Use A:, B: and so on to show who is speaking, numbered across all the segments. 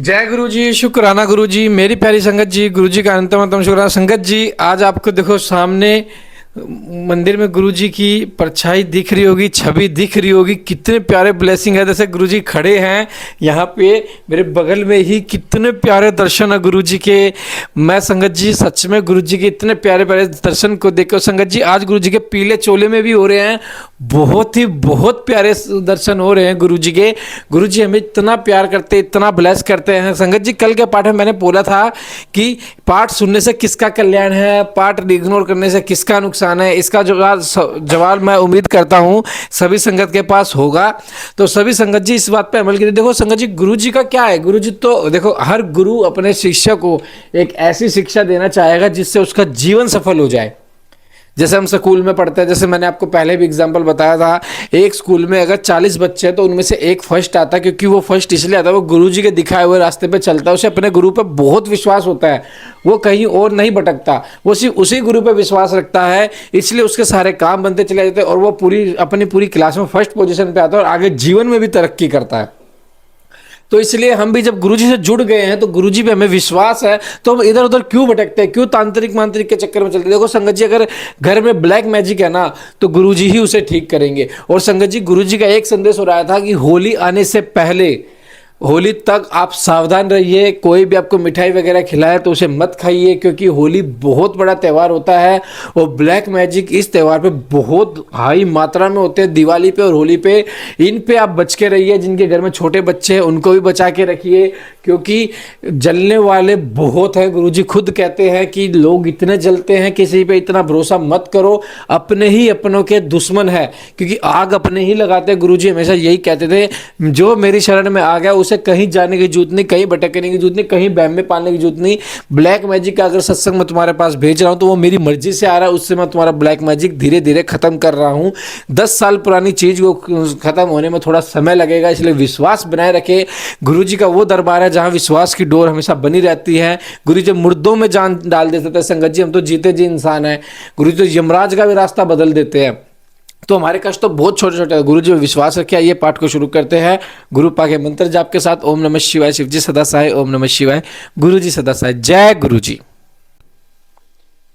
A: जय गुरु जी, शुक्राना गुरु जी, मेरी प्यारी संगत जी, गुरु जी का अंतम शुक्राना संगत जी। आज आपको देखो सामने मंदिर में गुरु जी की परछाई दिख रही होगी, छवि दिख रही होगी। कितने प्यारे ब्लेसिंग है। जैसे गुरु जी खड़े हैं यहाँ पे मेरे बगल में ही, कितने प्यारे दर्शन है गुरु जी के। मैं संगत जी सच में गुरु जी के इतने प्यारे प्यारे दर्शन को देखो संगत जी, आज गुरु जी के पीले चोले में भी हो रहे हैं। बहुत ही बहुत प्यारे दर्शन हो रहे हैं गुरु जी के। गुरु जी हमें इतना प्यार करते, इतना ब्लेस करते हैं संगत जी। कल के पाठ में मैंने बोला था कि पाठ सुनने से किसका कल्याण है, पाठ इग्नोर करने से किसका नुकसान है। इसका जवाब मैं उम्मीद करता हूं सभी संगत के पास होगा। तो सभी संगत जी इस बात पे अमल कीजिए। देखो संगत जी, गुरु जी का क्या है, गुरु जी तो देखो हर गुरु अपने शिष्य को एक ऐसी शिक्षा देना चाहेगा जिससे उसका जीवन सफल हो जाए। जैसे हम स्कूल में पढ़ते हैं, जैसे मैंने आपको पहले भी एग्जांपल बताया था, एक स्कूल में अगर 40 बच्चे हैं तो उनमें से एक फर्स्ट आता है, क्योंकि वो फर्स्ट इसलिए आता है वो गुरु जी के दिखाए हुए रास्ते पे चलता है, उसे अपने गुरु पे बहुत विश्वास होता है, वो कहीं और नहीं भटकता, वो सिर्फ उसी गुरु पे विश्वास रखता है, इसलिए उसके सारे काम बनते चले जाते हैं और वो अपनी पूरी क्लास में फर्स्ट पोजिशन पे आता है और आगे जीवन में भी तरक्की करता है। तो इसलिए हम भी जब गुरुजी से जुड़ गए हैं तो गुरुजी पे हमें विश्वास है, तो हम इधर उधर क्यों भटकते हैं, क्यों तांत्रिक मांत्रिक के चक्कर में चलते हैं। देखो संगत जी, अगर घर में ब्लैक मैजिक है ना तो गुरुजी ही उसे ठीक करेंगे। और संगत जी, गुरुजी का एक संदेश हो रहा था कि होली आने से पहले, होली तक आप सावधान रहिए, कोई भी आपको मिठाई वगैरह खिलाए तो उसे मत खाइए, क्योंकि होली बहुत बड़ा त्यौहार होता है और ब्लैक मैजिक इस त्यौहार पे बहुत हाई मात्रा में होते हैं, दिवाली पे और होली पे। इन पे आप बच के रहिए। जिनके घर में छोटे बच्चे हैं उनको भी बचा के रखिए, क्योंकि जलने वाले बहुत हैं। गुरुजी खुद कहते हैं कि लोग इतने जलते हैं, किसी पे इतना भरोसा मत करो, अपने ही अपनों के दुश्मन है, क्योंकि आग अपने ही लगाते हैं। गुरुजी हमेशा यही कहते थे, जो मेरी शरण में आ गया उसे कहीं जाने की जरूरत नहीं, कहीं भटकने की जरूरत नहीं, कहीं बहम में पालने की जरूरत नहीं। ब्लैक मैजिक का अगर सत्संग मैं तुम्हारे पास भेज रहा हूं तो वो मेरी मर्जी से आ रहा है, उससे मैं तुम्हारा ब्लैक मैजिक धीरे धीरे खत्म कर रहा हूं। 10 साल पुरानी चीज को खत्म होने में थोड़ा समय लगेगा, इसलिए विश्वास बनाए रखे। गुरुजी का वो दरबार है जहां विश्वास की डोर हमेशा बनी रहती है। गुरु जी मुर्दों में जान डाल देते थे संगत जी, हम तो जीते जी इंसान है। गुरु जी तो यमराज का भी रास्ता बदल देते हैं। तो हमारे कष्ट तो बहुत छोटे छोटे हैं। गुरु जी में विश्वास रखिए। आइए पाठ को शुरू करते हैं गुरु पा के मंत्र जाप के साथ। ओम नमः शिवाय। शिव जी सदा सहाय। ओम नमः शिवाय। गुरु जी सदा सहाय। जय गुरु जी।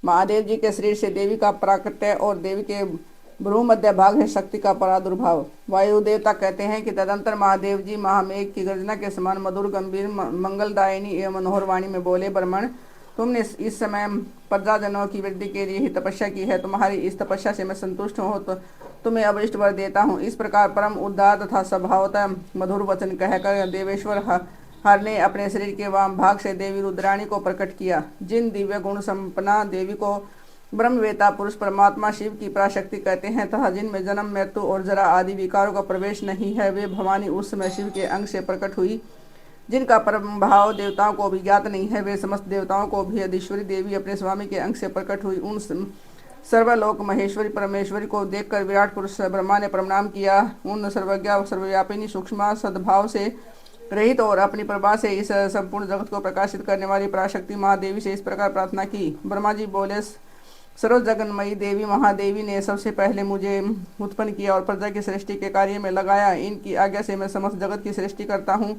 B: महादेव जी के शरीर से देवी का प्राकट्य और देवी के भ्रू मध्य भाग है शक्ति का प्रादुर्भाव। वायु देवता कहते हैं कि तदंतर महादेव जी महामेघ की गर्जना के समान मधुर गंभीर मंगलदायिनी एवं मनोहर वाणी में बोले, ब्रह्मण तुमने इस समय प्रजाजनों की वृद्धि के लिए ही तपस्या की है, तुम्हारी इस तपस्या से मैं संतुष्ट हूँ, तो तुम्हें अभिष्ट वर देता हूँ। इस प्रकार परम उदार तथा स्वभावतः मधुर वचन कहकर देवेश्वर हर ने अपने शरीर के वाम भाग से देवी रुद्राणी को प्रकट किया। जिन दिव्य गुण संपन्ना देवी को ब्रह्मवेता पुरुष परमात्मा शिव की पराशक्ति कहते हैं तथा जिनमें जन्म मृत्यु और जरा आदि विकारों का प्रवेश नहीं है, वे भवानी उस समय शिव के अंग से प्रकट हुई। जिनका परम भाव देवताओं को भी ज्ञात नहीं है, वे समस्त देवताओं को भी अधीश्वरी देवी अपने स्वामी के अंग से प्रकट हुई। उन सर्वलोक महेश्वरी परमेश्वरी को देखकर विराट पुरुष ब्रह्मा ने प्रणाम किया। उन सर्वज्ञा सर्वव्यापिनी सूक्ष्म सद्भाव से रहित और अपनी प्रभा से इस संपूर्ण जगत को प्रकाशित करने वाली पराशक्ति महादेवी से इस प्रकार प्रार्थना की। ब्रह्मा जी बोले, सर्व जगन्मयी देवी महादेवी ने सबसे पहले मुझे उत्पन्न किया और प्रजा की सृष्टि के कार्य में लगाया। इनकी आज्ञा से मैं समस्त जगत की सृष्टि करता हूँ,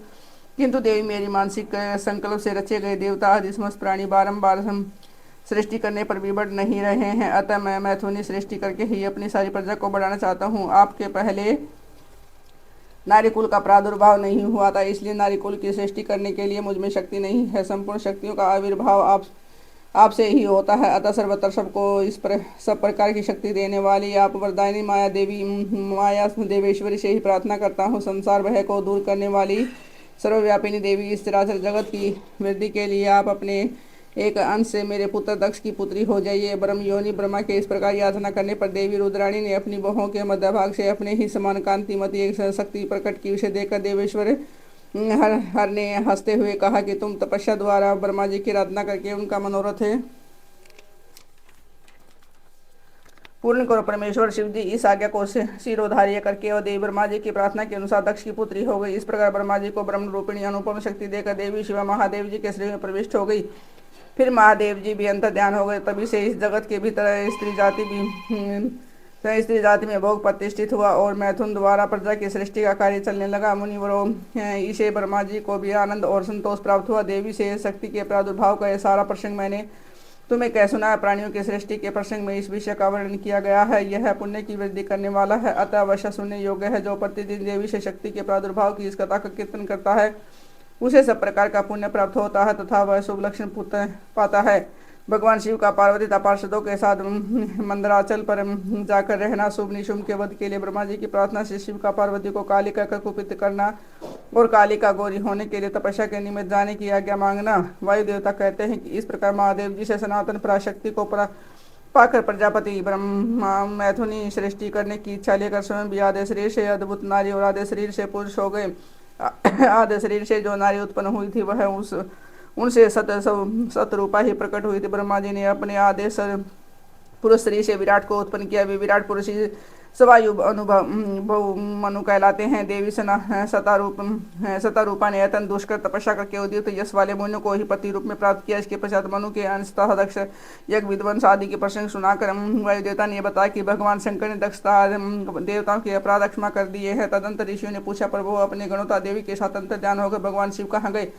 B: किंतु देवी मेरी मानसिक संकल्प से रचे गए देवता आदि समस्त प्राणी बारंबार सृष्टि करने पर विवट नहीं रहे हैं, अतः मैं मैथुनी सृष्टि करके ही अपनी सारी प्रजा को बढ़ाना चाहता हूँ। आपके पहले नारीकुल का प्रादुर्भाव नहीं हुआ था, इसलिए नारीकुल की सृष्टि करने के लिए मुझ में शक्ति नहीं है। संपूर्ण शक्तियों का आविर्भाव आपसे ही होता है, अतः सर्वत्र सबको सब प्रकार की शक्ति देने वाली आप वरदायिनी माया देवी माया देवेश्वरी से ही प्रार्थना करता हूँ। संसार भय को दूर करने वाली सर्वव्यापिनी देवी, इस चराचर जगत की वृद्धि के लिए आप अपने एक अंश से मेरे पुत्र दक्ष की पुत्री हो जाइए। ब्रह्म योनि ब्रह्मा के इस प्रकार याचना करने पर देवी रुद्राणी ने अपनी बहों के मध्य भाग से अपने ही समान कांतिमती एक शक्ति प्रकट की। उसे देखकर देवेश्वर हर ने हंसते हुए कहा कि तुम तपस्या द्वारा ब्रह्मा जी की आराधना करके उनका मनोरथ है पूर्ण करो। परमेश्वर शिव जी इस आज्ञा को शिरोधार्य करके और देवी ब्रह्मा जी की प्रार्थना के अनुसार दक्ष की पुत्री हो गई। इस प्रकार ब्रह्मा जी को ब्रह्म रूपिणी अनुपम शक्ति देकर देवी शिवा महादेव जी के शरीर में प्रविष्ट हो गई। फिर महादेव जी भी अंतर ध्यान हो गए। तभी से इस जगत के भीतर स्त्री जाति भी तो स्त्री जाति में भोग प्रतिष्ठित हुआ और मैथुन द्वारा प्रजा की सृष्टि का कार्य चलने लगा। मुनिवरों इसे ब्रह्मा जी को भी आनंद और संतोष प्राप्त हुआ। देवी से शक्ति के प्रादुर्भाव का यह सारा प्रसंग मैंने तुम्हें कह सुना है। प्राणियों की सृष्टि के प्रसंग में इस विषय का वर्णन किया गया है। यह पुण्य की वृद्धि करने वाला है, अतः अवश्य सुनने योग्य है। जो प्रतिदिन देवी से शक्ति के प्रादुर्भाव की इस कथा का कीर्तन करता है उसे सब प्रकार का पुण्य प्राप्त होता है तथा वह शुभ लक्षण पाता है। भगवान शिव का पार्वती तथा पार्षदों के साथ मंदराचल पर जाकर रहना, शुभ निशुंभ के वध के लिए ब्रह्मा जी की प्रार्थना से शिव का पार्वती को कालिका का कुपित करना और कालिका गौरी होने के लिए तपस्या के निमित्त जाने की आज्ञा मांगना। वायु देवता कहते हैं कि इस प्रकार महादेव जी से सनातन पराशक्ति को पाकर प्रजापति ब्रह्मा मैथुनी सृष्टि करने की इच्छा लेकर स्वयं भी आधे शरीर से अद्भुत नारी और आधे शरीर से पुरुष हो गए। आधे शरीर से जो नारी उत्पन्न हुई थी वह उनसे सतरूपा ही प्रकट हुई थी। ब्रह्मा जी ने अपने आदेश पुरुष शरीर से विराट को उत्पन्न किया। वे विराट पुरुष ही सवायु अनुभव मनु कहलाते हैं। देवी सतारूपा ने अत्यंत दुष्कर तपस्या करके उदित यश वाले मनु को ही पति रूप में प्राप्त किया। इसके पश्चात मनु के अंशतः दक्ष यज्ञ विध्वंस आदि के प्रसंग सुनाकर वायु देवता ने बताया कि भगवान शंकर ने दक्षता देवताओं के अपराध क्षमा कर दिए हैं। तदंतर ऋषियों ने पूछा, प्रभु अपने गणोता देवी के साथ अंतर ध्यान होकर भगवान शिव कहाँ गए,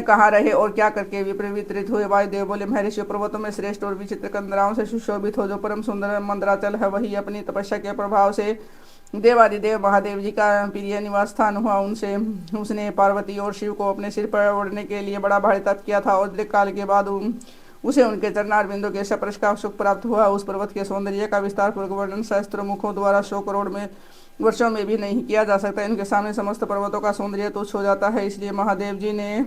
B: कहाँ रहे और क्या करके विपरीत हुए। वायुदेव बोले, महर्षि पर्वतों में श्रेष्ठ और विचित्र कंदराओं से सुशोभित हो जो परम सुंदर मंदराचल है, वही अपनी तपस्या के प्रभाव से देवादिदेव महादेव जी का प्रिय निवास स्थान हुआ। उसने पार्वती और शिव को अपने सिर पर ओढ़ने के लिए बड़ा भारी तप किया था और दीर्घ काल के बाद उसे उनके चरणारविंदों के स्पर्श का सुख प्राप्त हुआ। उस पर्वत के सौंदर्य का विस्तार पूर्वक वर्णन शास्त्र मुखों द्वारा 100 करोड़ में वर्षों में भी नहीं किया जा सकता। इनके सामने समस्त पर्वतों का सौंदर्य तुच्छ हो जाता है। इसलिए महादेव जी ने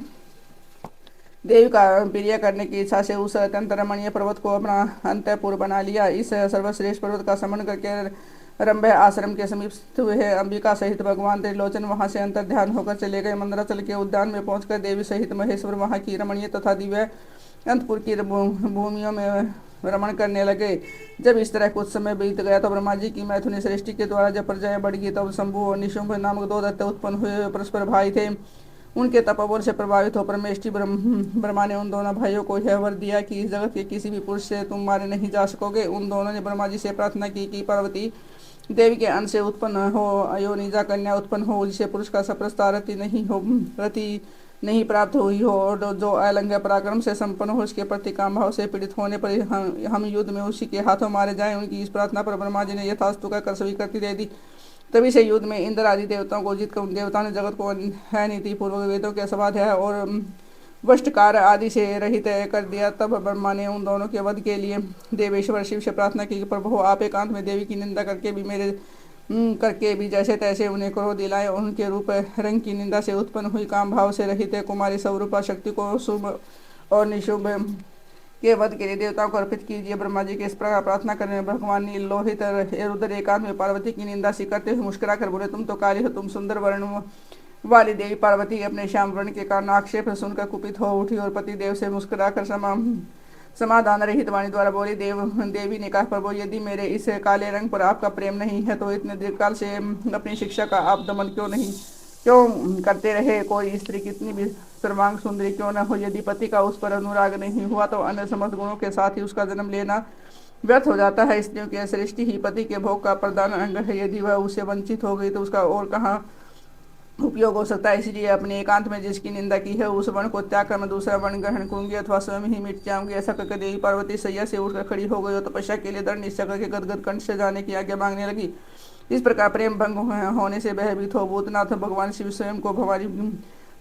B: देवी का प्रिय करने की इच्छा से उस अत्यंत रमणीय पर्वत को अपना अंतःपुर बना लिया। इस सर्वश्रेष्ठ पर्वत का समन करके रंभे आश्रम के समीप स्थित हुए अंबिका सहित भगवान त्रिलोचन वहां से अंतर ध्यान होकर चले गए। मंदराचल के उद्यान में पहुंचकर देवी सहित महेश्वर वहां की रमणीय तथा दिव्य अंतपुर की भूमियों में रमण करने लगे। जब इस तरह कुछ समय बीत गया तो ब्रह्मा जी की मैथुनी सृष्टि के द्वारा जब प्रजाएं बढ़ गई तब शंभु और निशुंभ नामक 2 दैत्य उत्पन्न हुए। परस्पर भाई थे। उनके तपोबल से प्रभावित हो परमेष्टि ब्रह्मा ने उन दोनों भाइयों को यह वर दिया कि इस जगत के किसी भी पुरुष से तुम मारे नहीं जा सकोगे। उन दोनों ने ब्रह्मा जी से प्रार्थना की कि पार्वती देवी के अंश से उत्पन्न हो अयोनिजा कन्या उत्पन्न हो, जिसे पुरुष का सप्रस्ता रति नहीं प्राप्त हुई हो और जो अलंग पराक्रम से संपन्न हो, उसके प्रति काम भाव से पीड़ित होने पर हम युद्ध में उसी के हाथों मारे जाएं। उनकी इस प्रार्थना पर ब्रह्मा जी ने यथास्तु कर स्वीकृति दे दी। तभी से युद्ध में इंद्र आदि देवताओं को जीतकर उन देवताओं ने जगत को है नीति पूर्वक वेदों के स्वाध्याय और वष्टकार आदि से रहित कर दिया। तब ब्रह्मा ने उन दोनों के वध के लिए देवेश्वर शिव से प्रार्थना की, प्रभु आप एकांत में देवी की निंदा करके भी जैसे तैसे उन्हें क्रोध दिलाए। उनके रूप रंग की निंदा से उत्पन्न हुई काम भाव से रहित कुमारी स्वरूपा शक्ति को शुभ और निशुभ के वध के लिए देवताओं को अर्पित कीजिए। ब्रह्मा जी के इस प्रकार प्रार्थना करने में भगवान ने लोहित रुद्र एकांत में पार्वती की निंदा सी करते हुए मुस्कुरा कर बोले, तुम तो काली हो, तुम सुंदर वर्ण वाली देवी। पार्वती अपने श्याम वर्ण के कारण आक्षेप सुनकर कुपित हो उठी और पति देव से मुस्कुरा कर समाधान रहित वाणी द्वारा बोली। देवी ने कहा, प्रभु यदि मेरे इस काले रंग पर आपका प्रेम नहीं है तो इतने दीर्घकाल से अपनी शिक्षा का आप दमन क्यों करते रहे। कोई स्त्री कितनी भी सर्वांग सुंदरी क्यों न हो, यदि पति का उस पर अनुराग नहीं हुआ तो अन्य समस्त गुणों के साथ ही उसका जन्म लेना व्यर्थ हो जाता है। स्त्रियों की सृष्टि ही पति के भोग का प्रधान अंग है। यदि वह उससे वंचित हो गई तो उसका और कहाँ उपयोग हो सकता है। इसलिए अपने एकांत में जिसकी निंदा की है उस वर्ण को त्याग कर मैं दूसरा वर्ण ग्रहण करूंगी अथवा स्वयं ही मिट जाऊंगी। ऐसा करके देवी पार्वती सैया से उठकर खड़ी हो गई और तपस्या के लिए दृढ़ निश्चय करके गदगद कंठ से जाने की आज्ञा मांगने लगी। इस प्रकार प्रेम भंग होने से भयभीत हो भूतनाथ भगवान शिव स्वयं को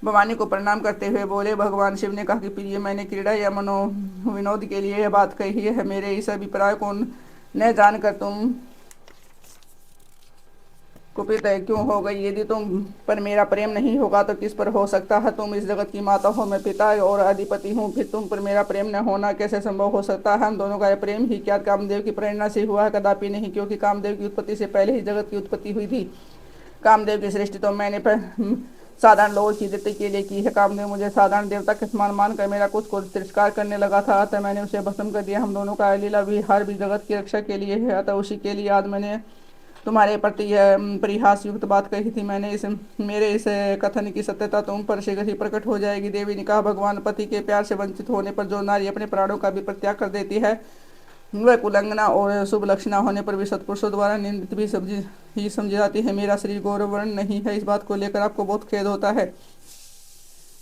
B: भवानी को प्रणाम करते हुए बोले। भगवान शिव ने कहा कि प्रिय, मैंने क्रीड़ा या विनोद के लिए यह बात कही है। मेरे इस अभिप्राय को न जानकर तुम कुपित क्यों हो गई। यदि तुम पर मेरा प्रेम नहीं होगा तो किस पर हो सकता है। तुम इस जगत की माता हो, मैं पिता और अधिपति हूँ, फिर तुम पर मेरा प्रेम न होना कैसे संभव हो सकता है। हम दोनों का यह प्रेम ही क्या कामदेव की प्रेरणा से हुआ है? कदापि नहीं, क्योंकि कामदेव की उत्पत्ति से पहले ही जगत की उत्पत्ति हुई थी। कामदेव की सृष्टि तो मैंने साधारण लोगों की वृत्ति के लिए की है। कामदेव मुझे साधारण देवता के समान मानकर मेरा कुछ को तिरस्कार करने लगा था, अतः मैंने उसे भस्म कर दिया। हम दोनों का लीला विहार भी जगत की रक्षा के लिए है, अतः उसी के लिए आज मैंने तुम्हारे प्रति यह परिहास युक्त बात कही थी। मेरे इस कथन की सत्यता तुम पर शीघ्र ही प्रकट हो जाएगी। देवी ने कहा, भगवान पति के प्यार से वंचित होने पर जो नारी अपने प्राणों का भी परित्याग कर देती है वह कुलंगना और शुभ लक्षणा होने पर भी सत्पुरुषों द्वारा निंदित भी समझी जाती है। मेरा शरीर गौरवर्ण नहीं है, इस बात को लेकर आपको बहुत खेद होता है।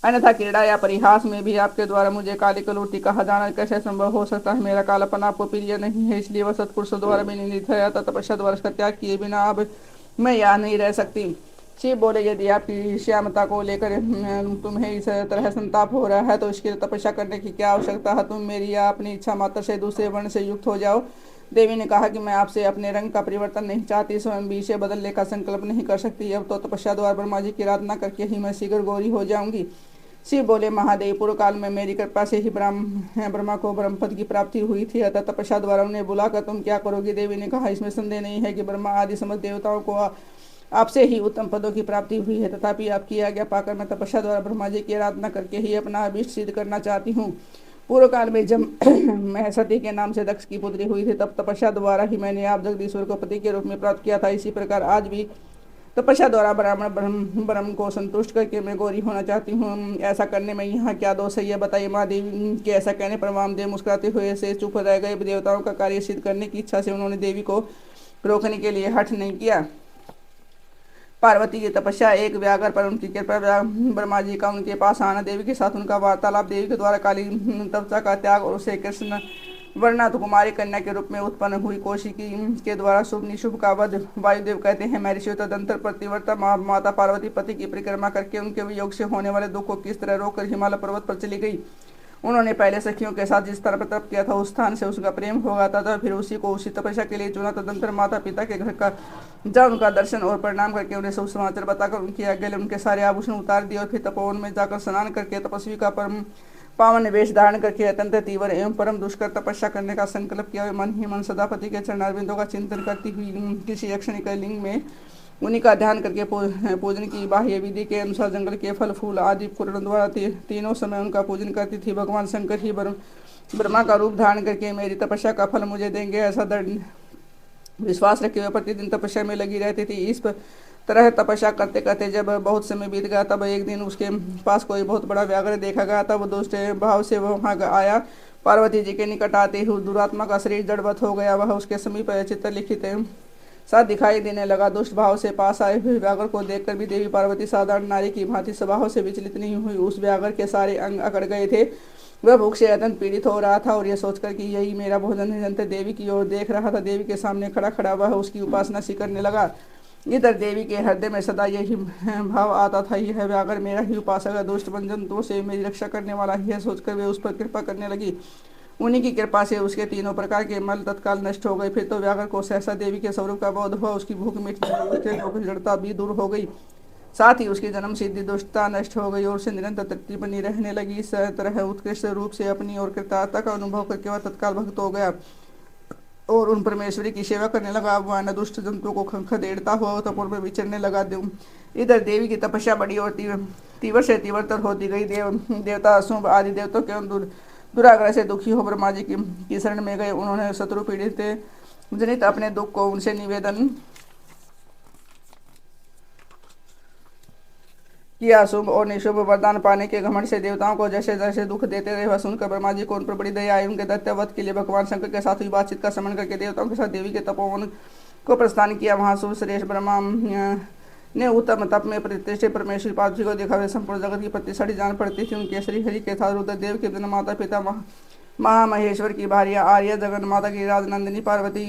B: अन्यथा क्रीड़ा या परिहास में भी आपके द्वारा मुझे काली कलूटी कहा जाना कैसे संभव हो सकता है। मेरा कालापन आपको प्रिय नहीं है, इसलिए वह सत्पुरुषों द्वारा भी निंदित है। अतः तपस्या द्वारा उसका त्याग किए बिना अब मैं यहाँ नहीं रह सकती। शिव बोले, यदि आपकी श्यामता को लेकर तुम्हें इस तरह संताप हो रहा है तो इसके लिए तपस्या करने की क्या आवश्यकता है। तुम मेरी या अपनी इच्छा मात्र से दूसरे वर्ण से युक्त हो जाओ। देवी ने कहा कि मैं आपसे अपने रंग का परिवर्तन नहीं चाहती, स्वयं भी इसे बदलने का संकल्प नहीं कर सकती। अब तो तपस्या द्वारा ब्रह्मा जी की आराधना करके ही मैं शीघ्र गौरी हो जाऊंगी। शिव बोले, महादेव, पूर्व काल में मेरी कृपा से ही ब्रह्मा को ब्रह्म पद की प्राप्ति हुई थी, अतः तपस्या द्वारा उन्हें बुलाकर तुम क्या करोगी। देवी ने कहा, इसमें संदेह नहीं है कि ब्रह्मा आदि समस्त देवताओं को आपसे ही उत्तम पदों की प्राप्ति हुई है, तथापि आपकी आज्ञा पाकर मैं तपस्या द्वारा ब्रह्मा जी की आराधना करके ही अपना अभीष्ट सिद्ध करना चाहती हूँ। पूर्व काल में जब मैं सती के नाम से दक्ष की पुत्री हुई थी, तब तपस्या द्वारा ही मैंने आप जगदीश्वर को पति के रूप में प्राप्त किया था। इसी प्रकार आज भी तपस्या द्वारा ब्रह्म को संतुष्ट करके मैं गौरी होना चाहती हूँ। ऐसा करने में यहाँ क्या दोष है, यह बताइए। महादेव के ऐसा कहने पर वामदेव मुस्कुराते हुए से चुप रह गए। देवताओं का कार्य सिद्ध करने की इच्छा से उन्होंने देवी को रोकने के लिए हठ नहीं किया। पार्वती की तपस्या एक व्यागर पर उनकी कृपा ब्रह्मा जी का उनके पास आना, देवी के साथ उनका वार्तालाप, देवी के द्वारा काली तपस्या का त्याग और उसे कृष्ण वर्णा तो कुमारी कन्या के रूप में उत्पन्न हुई कौशिकी के द्वारा शुभ निशुभ का वध। वायुदेव कहते हैं, महर्षि तदंतर प्रतिवर्ता माता पार्वती पति की परिक्रमा करके उनके वियोग से होने वाले दुख को किस तरह रोककर हिमालय पर्वत पर चली गई। उन्होंने पहले सखियों के साथ जिस तरह तप किया था उस स्थान से उसका प्रेम हो गया था, फिर उसी को उसी तपस्या के लिए चुना। तदंतर माता पिता के घर का जा उनका दर्शन और प्रणाम करके उन्हें सब समाचार बताकर उनकी आज्ञा ले उनके सारे आभूषण उतार दिए और फिर तपोवन में जाकर स्नान करके तपस्वी का परम पावन वेश धारण करके अत्यंत तीव्र एवं परम दुष्कर तपस्या करने का संकल्प किया। मन ही मन सदापति के चरणारविंदों का चिंतन करती हुई किसी यक्षणिक लिंग में उन्हीं का ध्यान करके पूजन की बाह्य विधि के अनुसार जंगल के फल फूल आदि पूर्ण द्वारा तीनों समय उनका पूजन करती थी। भगवान शंकर ही ब्रह्मा का रूप धारण करके मेरी तपस्या का फल मुझे देंगे, ऐसा दृढ़ विश्वास रखे हुए प्रतिदिन तपस्या में लगी रहती थी। इस तरह तपस्या करते करते जब बहुत समय बीत गया, तब एक दिन उसके पास कोई बहुत बड़ा व्याघ्र देखा गया। तब दुष्ट भाव से वहां आया। पार्वती जी के निकट आते ही दुरात्मा का शरीर जड़वत हो गया। वह उसके समीप चित्र लिखित साथ दिखाई देने लगा। दुष्ट भाव से पास आए हुए व्याघ्र को देखकर भी देवी पार्वती साधारण नारी की भांति स्वभाव से विचलित नहीं हुई। उस व्याघ्र के सारे अंग अकड़ गए थे। वह भूख से अत्यंत पीड़ित हो रहा था और यह सोचकर कि यही मेरा भोजन है, निरंतर देवी की ओर देख रहा था। देवी के सामने खड़ा खड़ा वह उसकी उपासना सी करने लगा। इधर देवी के हृदय में सदा यही भाव आता था, यह व्याघ्र मेरा ही उपासक है, दुष्ट जंतुओं से मेरी रक्षा करने वाला ही है। सोचकर वे उस पर कृपा करने लगी। उन्हीं की कृपा से उसके तीनों प्रकार के मल तत्काल नष्ट हो गए। फिर तो व्याघ्र को सहसा देवी के स्वरूप का बोध हुआ। उसकी भूख मिट गई, जड़ता भी दूर हो गई, साथ ही उसकी जन्म सिद्धि दुष्टता नष्ट हो गई और उसे निरंतर तृप्ति बनी रहने लगी। इस तरह उत्कृष्ट रूप से अपनी और कृतार्थता का अनुभव करके वह तत्काल भक्त हो गया और उन परमेश्वरी की सेवा करने लगा। वह दुष्ट जंतुओं को खदेड़ता हुआ तपोर में विचरने लगा। इधर देवी की तपस्या बड़ी और तीव्र से तीव्रतर होती गई। देवता अशुभ आदि देवताओं के दुराग्रह से दुखी हो ब्रह्मा जी की शरण में गए। उन्होंने शत्रु पीड़ित जनित अपने दुख को उनसे निवेदन किया। शुभ और निशुभ वरदान पाने के घमंड से देवताओं को जैसे जैसे दुख देते रहे, वह सुनकर ब्रह्मा जी को उन पर बड़ी दया आई। उनके दैत्यवध के लिए भगवान शंकर के साथ हुई बातचीत का स्मरण करके देवताओं के साथ देवी के तपोवन को प्रस्थान किया। वहां सुश्रेष्ठ ब्रह्मा ने उत्तम तप में प्रतिष्ठित परमेश्वरी पार्वती को देखा। वे संपूर्ण जगत की प्रतिष्ठा जान पड़ती थी। उनके श्री हरि के साथ रुद्रदेव के दिन माता पिता महामहेश्वर की भार्या आर्य जगन माता की राजनंदिनी पार्वती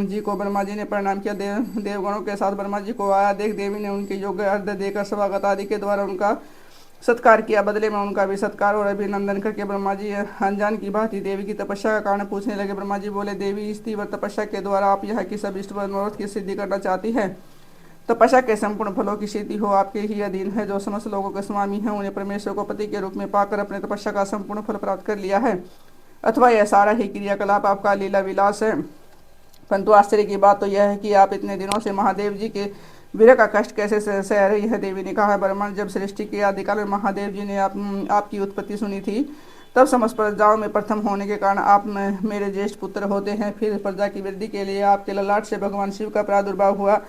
B: जी को ब्रह्मा जी ने प्रणाम किया। देवगणों के साथ ब्रह्मा जी को आया देख देवी ने उनके योग्य अर्घ्य देकर स्वागत आदि के द्वारा उनका सत्कार किया। बदले में उनका भी सत्कार और अभिनंदन करके ब्रह्मा जी अनजान की भांति देवी की तपस्या का कारण पूछने लगे। ब्रह्मा जी बोले, देवी, इस तीव्र तपस्या के द्वारा आप यहाँ की सब इष्ट मनोरथ की सिद्धि करना चाहती है। तपस्या के संपूर्ण फलों की सिद्धि हो आपके ही अधीन है। जो समस्त लोगों के स्वामी हैं, उन्हें परमेश्वर को पति के रूप में पाकर अपने तपस्या का संपूर्ण फल प्राप्त कर लिया है, अथवा यह सारा ही क्रियाकलाप आपका लीला विलास है। परंतु आश्चर्य की बात तो यह है कि आप इतने दिनों से महादेव जी के विरह का कष्ट कैसे सह रही है। देवी ने कहा, ब्रह्मांड जब सृष्टि के आदिकाल में महादेव जी ने आपकी उत्पत्ति सुनी थी, तब समस्त प्रजाओं में प्रथम होने के कारण आप मेरे ज्येष्ठ पुत्र होते हैं। फिर प्रजा की वृद्धि के लिए आपके ललाट से भगवान शिव का प्रादुर्भाव हुआ।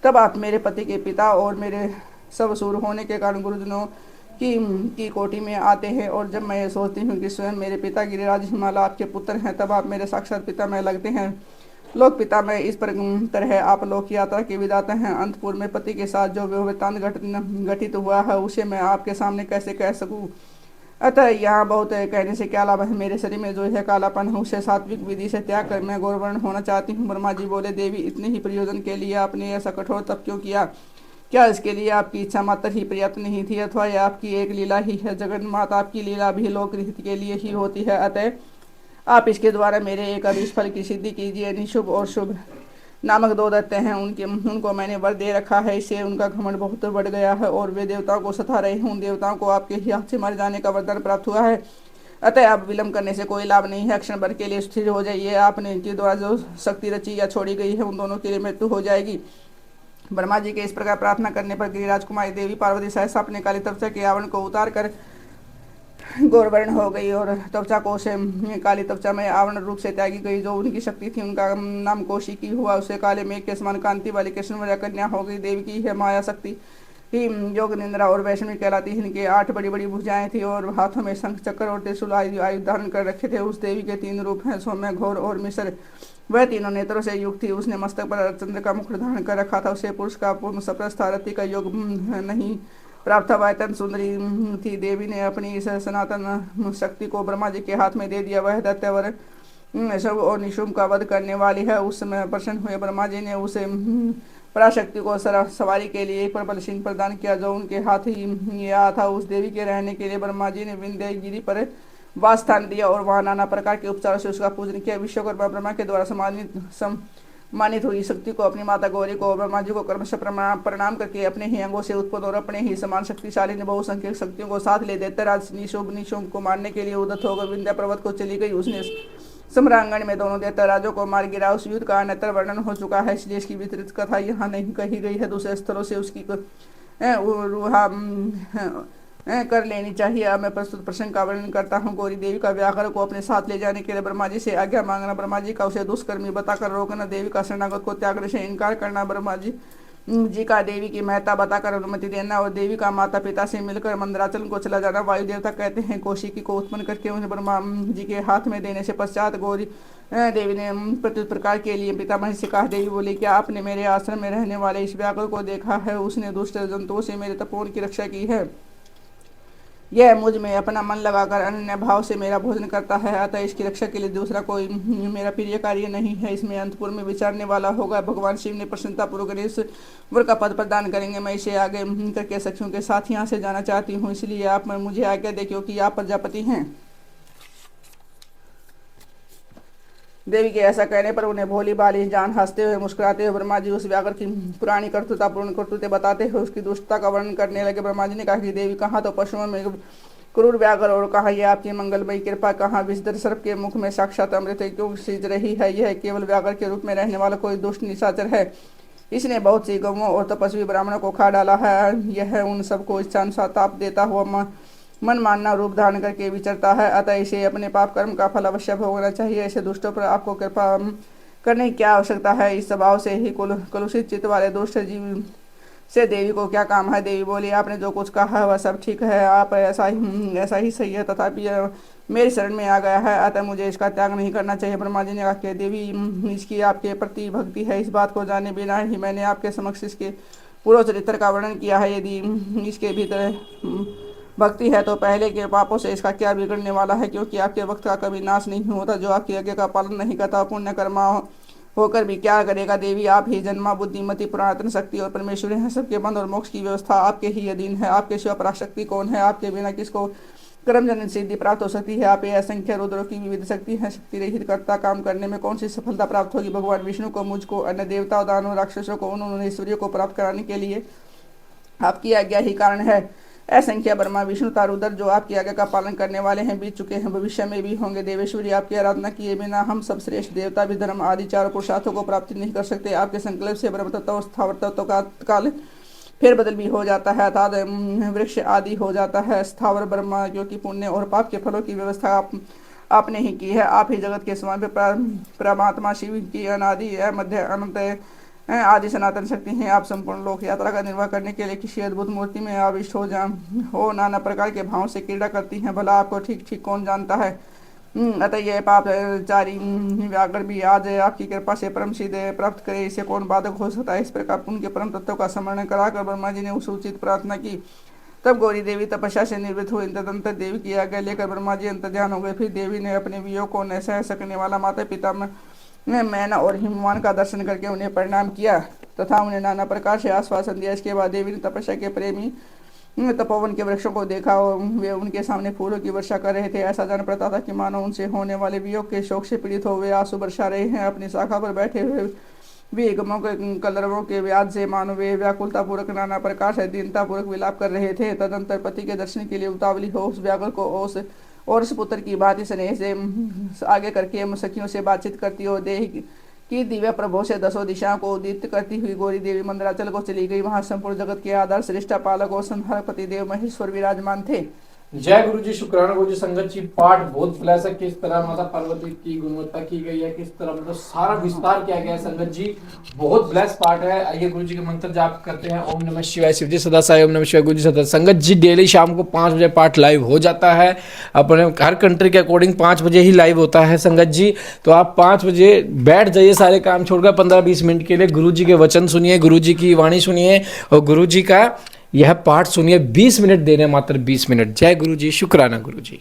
B: तब आप मेरे पति के पिता और मेरे सब सूर होने के कारण गुरुजनों की कोटि में आते हैं। और जब मैं ये सोचती हूँ कि स्वयं मेरे पिता गिरिराज हिमालय आपके पुत्र हैं, तब आप मेरे साक्षात पितामह लगते हैं। लोक पितामह इस पर तरह आप लोक यात्रा के विधाता हैं। अंतपुर में पति के साथ जो वृत्तांत घटित हुआ है उसे मैं आपके सामने कैसे कह सकूँ। अतः यहाँ बहुत कहने से क्या लाभ है। मेरे शरीर में जो है कालापन है उसे सात्विक विधि से त्याग कर मैं गौरवर्ण होना चाहती हूँ। ब्रह्मा जी बोले, देवी इतने ही प्रयोजन के लिए आपने ऐसा कठोर तप क्यों किया? क्या इसके लिए आपकी इच्छा मात्र ही पर्याप्त नहीं थी, अथवा यह आपकी एक लीला ही है? जगन माता आपकी लीला भी लोकहित के लिए ही होती है, अतः आप इसके द्वारा मेरे एक अभीष्ट फल की सिद्धि कीजिए। निशुभ और शुभ नामक दो दैत्य हैं, उनको मैंने वर दे रखा है। इससे उनका घमंड बहुत बढ़ गया है और वे देवताओं को सता रहे हैं। उन देवताओं को आपके ही हाथ से मारे जाने का वरदान प्राप्त हुआ है, अतः अब विलंब करने से कोई लाभ नहीं है। क्षण भर के लिए स्थिर हो जाइए। आपने इनके द्वारा जो शक्ति रची या छोड़ी गई है उन दोनों के लिए मृत्यु हो जाएगी। ब्रह्मा जी के इस प्रकार प्रार्थना करने पर गिरिराज कुमारी देवी पार्वती सहसा अपने काली तपस्या के आवरण को उतार कर गौरवर्ण हो गई और त्वचा कोश काली त्वचा में आवरण रूप से त्यागी गई। जो उनकी शक्ति थी उनका नाम कौशिकी हुआ। उसे काले मेघ के समान कांति वाली कृष्ण कन्या हो गई। देवी की है माया शक्ति ही योग निंद्रा और वैष्णवी कहलाती है। इनके 8 बड़ी बड़ी भुजाएं थी और हाथों में शंख चक्र और त्रिशूल आयु धारण कर रखे थे। उस देवी के 3 रूप हैं, सौम्य, घोर और मिश्र। वह तीनों नेत्रों से युक्त थी। उसने मस्तक पर चंद्र का मुकुट धारण कर रखा था। उसे पुरुष का पूर्ण सप्रस्थारथी का योग नहीं प्राप्त था। वह अत्यंत सुंदरी थी। देवी ने अपनी इस सनातन शक्ति को ब्रह्मा जी के हाथ में दे दिया। वह दैत्यवर शुभ और निशुभ का वध करने वाली है। उस समय प्रसन्न हुए ब्रह्मा जी ने उसे पराशक्ति को सवारी के लिए एक प्रबल सिंह प्रदान किया जो उनके हाथ ही आया था। उस देवी के रहने के लिए ब्रह्मा जी ने विंध्य गिरी पर वास स्थान दिया और वहां नाना प्रकार के उपचारों से उसका पूजन किया। विश्वकर्मा ब्रह्मा के द्वारा सम्मानित हुई शक्ति को अपनी माता गौरी को ब्रह्मा जी को क्रमशः प्रणाम करके अपने ही अंगों से उत्पन्न और अपने ही समान शक्तिशाली ने बहुसंख्यक शक्तियों को साथ ले दैत्यराज निशुंभ को मारने के लिए उद्यत होकर विंध्य पर्वत को चली गई। उसने सम्रांगण में दोनों दैत्यराजों को मार गिरा। उस युद्ध का अन्यत्र वर्णन हो चुका है, इसलिए इसकी विस्तृत कथा यहाँ नहीं कही गई है। दूसरे स्थलों से उसकी रूहा कर लेनी चाहिए। अब मैं प्रस्तुत प्रसंग का वर्णन करता हूँ। गौरी देवी का व्याघ्र को अपने साथ ले जाने के लिए ब्रह्मा जी से आज्ञा मांगना, ब्रह्मा जी का उसे दुष्कर्मी बताकर रोकना, देवी का शरणागत को त्यागने से इनकार करना, ब्रह्मा जी का देवी की महत्ता बताकर अनुमति देना और देवी का माता पिता से मिलकर मंदराचल को चला जाना। वायु देवता कहते हैं कौशिकी को उत्पन्न करके उन्हें ब्रह्मा जी के हाथ में देने से पश्चात गौरी देवी ने प्रत्युत प्रकार के लिए पितामह से कहा। देवी बोली, क्या आपने मेरे आश्रम में रहने वाले इस व्याघ्र को देखा है? उसने दुष्ट जंतुओं से मेरे तपोवन की रक्षा की है। यह मुझ में अपना मन लगाकर अनन्य भाव से मेरा भोजन करता है, अतः इसकी रक्षा के लिए दूसरा कोई मेरा प्रिय कार्य नहीं है। इसमें अंतपुर में विचारने वाला होगा। भगवान शिव ने प्रसन्नतापूर्वक इस वर का पद प्रदान करेंगे। मैं इसे आगे करके सखियों के साथ यहाँ से जाना चाहती हूँ, इसलिए आप मुझे आज्ञा दे, क्योंकि आप प्रजापति हैं। देवी के ऐसा कहने पर उन्हें भोली भाली जान हंसते हुए मुस्कुराते हुए ब्रह्मा जी उस व्याघ्र की पुरानी कर्तृतापूर्ण कर्तृत्व बताते हुए उसकी दुष्टता का वर्णन करने लगे। ब्रह्मा जी ने कहा कि देवी, कहाँ तो पशुओं में क्रूर व्याघ्र और कहाँ यह आपकी मंगलमयी कृपा, कहाँ विषधर सर्प के मुख में साक्षात अमृत क्यों सींच रही है? यह केवल व्याघ्र के रूप में रहने वाला कोई दुष्ट निशाचर है। इसने बहुत सी गौओं और तपस्वी ब्राह्मणों को खा डाला है। यह उन सबको इच्छानुसार ताप देता हुआ मन मानना रूप धारण करके विचरता है, अतः इसे अपने पाप कर्म का फल अवश्य भोगना चाहिए। ऐसे दुष्टों पर आपको कृपा करने की क्या आवश्यकता है? इस स्वभाव से ही कलुषित चित्त वाले दुष्ट जीव से देवी को क्या काम है? देवी बोली, आपने जो कुछ कहा है वह सब ठीक है, आप ऐसा ही सही है, तथापि मेरी शरण में आ गया है, अतः मुझे इसका त्याग नहीं करना चाहिए। ब्रह्मा जी ने कहा कि देवी, इसकी आपके प्रति भक्ति है, इस बात को जाने बिना ही मैंने आपके समक्ष इसके पूर्व चरित्र का वर्णन किया है। यदि इसके भीतर भक्ति है तो पहले के पापों से इसका क्या बिगड़ने वाला है? क्योंकि आपके वक्त का कभी नाश नहीं होता। जो आपकी आज्ञा का पालन नहीं करता पुण्य कर्मा होकर भी क्या करेगा? देवी, आप ही जन्मा, बुद्धिमती, पुरातन शक्ति और परमेश्वरी हैं। सबके बंध और मोक्ष की व्यवस्था आपके ही अधीन है। आपके शिव पराशक्ति कौन है? आपके बिना किसको कर्मजन्य सिद्धि प्राप्त हो सकती है? आप असंख्य रुद्रों की विविध शक्ति है। शक्ति रहित कर्ता काम करने में कौन सी सफलता प्राप्त होगी? भगवान विष्णु को, मुझको, अन्य देवताओं, दानों, राक्षसों को, उन्होंने ऐश्वर्य को प्राप्त कराने के लिए आपकी आज्ञा ही कारण है। असंख्य ब्रह्मा, विष्णु, तारुदर जो आपकी आज्ञा का पालन करने वाले हैं, बीत चुके हैं, भविष्य में भी होंगे। देवेश्वरी, आपकी आराधना किए बिना हम सब श्रेष्ठ देवता भी धर्म आदि चारों पुरुषार्थों को प्राप्ति नहीं कर सकते। आपके संकल्प से ब्रह्म तत्व और स्थावर तत्व का काल फिर बदल भी हो जाता है, अर्थात वृक्ष आदि हो जाता है। स्थावर ब्रह्मा, क्योंकि पुण्य और पाप के फलों की व्यवस्था आपने ही की है। आप ही जगत के स्वामी परमात्मा शिव की अनादि मध्य अनंत आदि सनातन शक्ति हैं। आप संपूर्ण लोक यात्रा का निर्वाह करने के लिए किसी अद्भुत मूर्ति में आविष्ट हो नाना प्रकार के भाव से क्रीड़ा करती हैं। भला आपको ठीक ठीक कौन जानता है। अतः यह पापचारी व्याघ्र भी आज आपकी कृपा से परम सिद्ध प्राप्त करे, इसे कौन बाधक हो सकता है। इस प्रकार उनके परम तत्व का स्मरण कराकर ब्रह्मा जी ने उस उचित प्रार्थना की। तब गौरी देवी तपस्या से निवृत्त हुई। तदंतर देवी की आज्ञा लेकर ब्रह्मा जी अंतर्ध्यान हो गए। फिर देवी ने अपने वियोग को न सह सकने वाला माता पिता ने मैना और हिमवान का दर्शन करके उन्हें प्रणाम किया तथा उन्हें नाना प्रकार से आश्वासन दिया। इसके बाद देवी ने तपस्या के प्रेमी तपोवन के वृक्षों को देखा और वे उनके सामने फूलों की वर्षा कर रहे थे। ऐसा जान पड़ता था कि मानो उनसे होने वाले वियोग के शोक से पीड़ित हो वे आंसू बरसा रहे हैं। अपनी शाखा पर बैठे हुए विगमों के कलरवों के व्याज से मानो वे व्याकुलता पूर्वक नाना प्रकार से दीनता पूर्वक विलाप कर रहे थे। तदंतर पति के दर्शन के लिए उतावली हो उस व्याकुल को उस पुत्र की भांति स्नेह से आगे करके सखियों से बातचीत करती और देह की दिव्य प्रभो से दसों दिशाओं को उदित करती हुई गौरी देवी मंदिराचल को चली गई। वहां संपूर्ण जगत के आधार श्रेष्ठ पालक और संहारक पति देव महेश्वर विराजमान थे।
A: जय गुरु जी, शुक्राना गुरु जी। संगत जी पाठ बहुत प्लस है, किस तरह माता पार्वती की गुणवत्ता की गई है, किस तरह मतलब सारा विस्तार किया गया है। संगत जी बहुत ब्लेस पाठ है। आइए गुरु जी के मंत्र जाप करते हैं। ओम नमः शिवाय। शिव जी सदा साई। ओम नमः शिवाय। गुरु जी सदा। संगत जी डेली शाम को 5 बजे पाठ लाइव हो जाता है। अपने हर कंट्री के अकॉर्डिंग 5 बजे ही लाइव होता है। संगत जी तो आप 5 बजे बैठ जाइए, सारे काम छोड़कर 15-20 मिनट के लिए गुरु जी के वचन सुनिए, गुरु जी की वाणी सुनिए और गुरु जी का यह पाठ सुनिए। 20 मिनट देने, मात्र 20 मिनट। जय गुरु जी, शुक्राना गुरु जी।